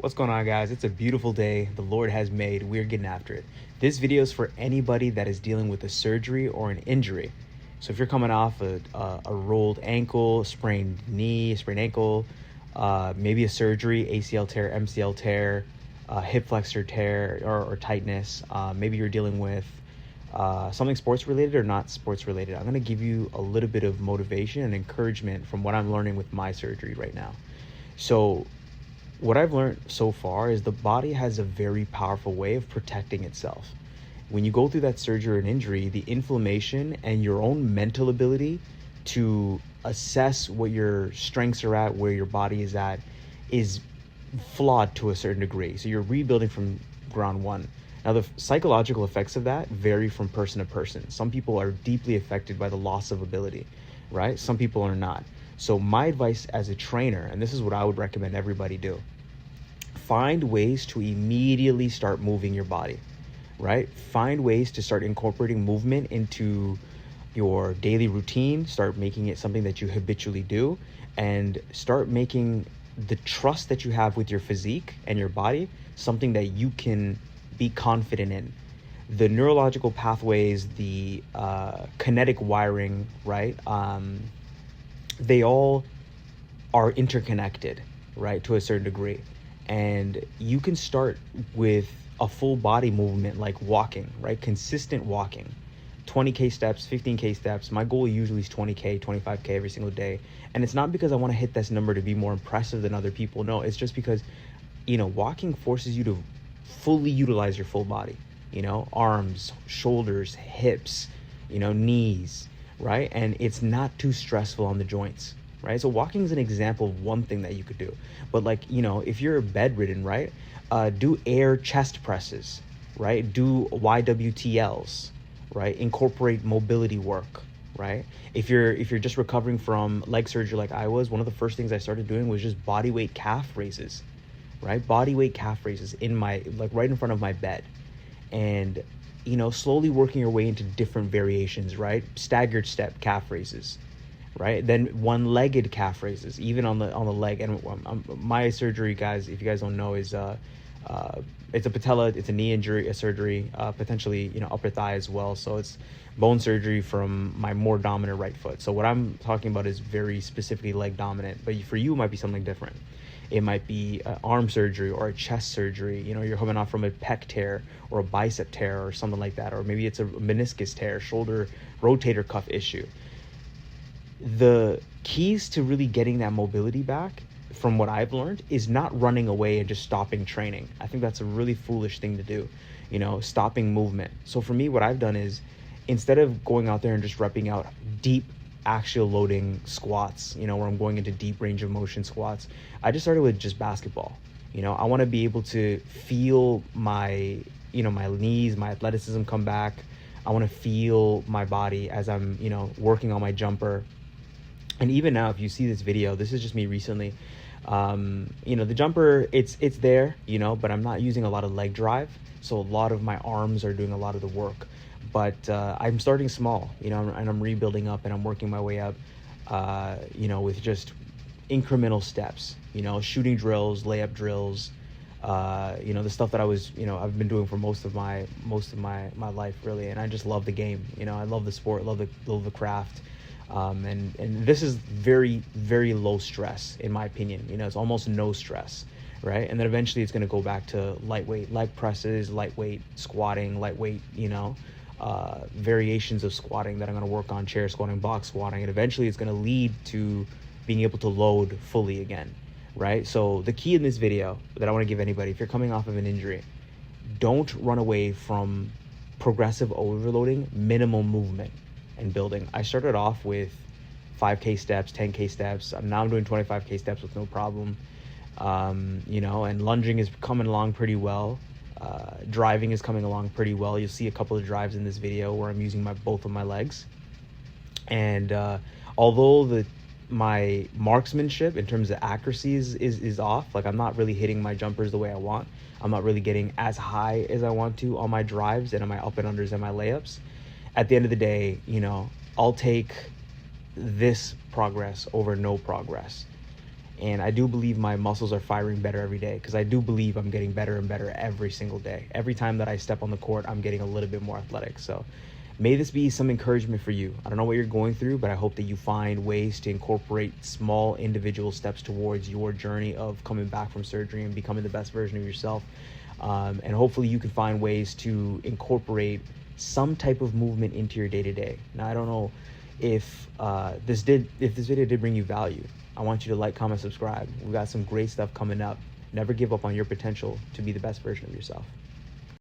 What's going on, guys? It's a beautiful day the Lord has made. We're getting after it. This video is for anybody that is dealing with a surgery or an injury. So if you're coming off a rolled ankle, sprained knee, sprained ankle, maybe a surgery, ACL tear, MCL tear, hip flexor tear or tightness, maybe you're dealing with something sports related or not sports related, I'm going to give you a little bit of motivation and encouragement from what I'm learning with my surgery right now. So what I've learned so far is the body has a very powerful way of protecting itself. When you go through that surgery or an injury, the inflammation and your own mental ability to assess what your strengths are at, where your body is at, is flawed to a certain degree. So you're rebuilding from ground one. Now, the psychological effects of that vary from person to person. Some people are deeply affected by the loss of ability, right? Some people are not. So my advice as a trainer, and this is what I would recommend everybody do, find ways to immediately start moving your body, right? Find ways to start incorporating movement into your daily routine, start making it something that you habitually do, and start making the trust that you have with your physique and your body something that you can be confident in. The neurological pathways, the kinetic wiring, right? They all are interconnected, right, to a certain degree. And you can start with a full body movement like walking, right? Consistent walking, 20K steps, 15K steps. My goal usually is 20K, 25K every single day. And it's not because I want to hit this number to be more impressive than other people. No, it's just because, walking forces you to fully utilize your full body, arms, shoulders, hips, knees, right? And it's not too stressful on the joints, right? So walking is an example of one thing that you could do. But if you're bedridden, right? Do air chest presses, right? Do YWTLs, right? Incorporate mobility work, right? If you're just recovering from leg surgery like I was, one of the first things I started doing was just body weight calf raises, right? Body weight calf raises right in front of my bed. And slowly working your way into different variations, right? Staggered step calf raises, right? Then one-legged calf raises, even on the leg. And my surgery, guys, if you guys don't know, is it's a patella, it's a knee injury, a surgery, potentially upper thigh as well. So it's bone surgery from my more dominant right foot. So what I'm talking about is very specifically leg dominant, but for you it might be something different. It might be an arm surgery or a chest surgery. You're coming off from a pec tear or a bicep tear or something like that. Or maybe it's a meniscus tear, shoulder rotator cuff issue. The keys to really getting that mobility back, from what I've learned, is not running away and just stopping training. I think that's a really foolish thing to do, stopping movement. So for me, what I've done is, instead of going out there and just repping out deep axial loading squats, where I'm going into deep range of motion squats, I just started with just basketball. I want to be able to feel my, my knees, my athleticism come back. I want to feel my body as I'm, working on my jumper. And even now, if you see this video, this is just me recently. The jumper, it's there, but I'm not using a lot of leg drive. So a lot of my arms are doing a lot of the work. But I'm starting small, and I'm rebuilding up and I'm working my way up, with just incremental steps, shooting drills, layup drills, the stuff that I was, I've been doing for most of my life, really. And I just love the game. I love the sport, love the craft. And this is very, very low stress, in my opinion. It's almost no stress, right? And then eventually it's going to go back to lightweight leg presses, lightweight squatting, lightweight, variations of squatting that I'm going to work on, chair squatting, box squatting, and eventually it's going to lead to being able to load fully again, right? So the key in this video that I want to give anybody, if you're coming off of an injury, don't run away from progressive overloading, minimal movement and building. I started off with 5K steps, 10K steps. Now I'm doing 25K steps with no problem. And lunging is coming along pretty well. Driving is coming along pretty well. You'll see a couple of drives in this video where I'm using both of my legs. And although my marksmanship in terms of accuracy is off, like I'm not really hitting my jumpers the way I want. I'm not really getting as high as I want to on my drives and on my up and unders and my layups. At the end of the day, I'll take this progress over no progress. And I do believe my muscles are firing better every day, because I do believe I'm getting better and better every single day. Every time that I step on the court, I'm getting a little bit more athletic. So may this be some encouragement for you. I don't know what you're going through, but I hope that you find ways to incorporate small individual steps towards your journey of coming back from surgery and becoming the best version of yourself. And hopefully you can find ways to incorporate some type of movement into your day-to-day. Now, I don't know if this video did bring you value. I want you to like, comment, subscribe. We've got some great stuff coming up. Never give up on your potential to be the best version of yourself.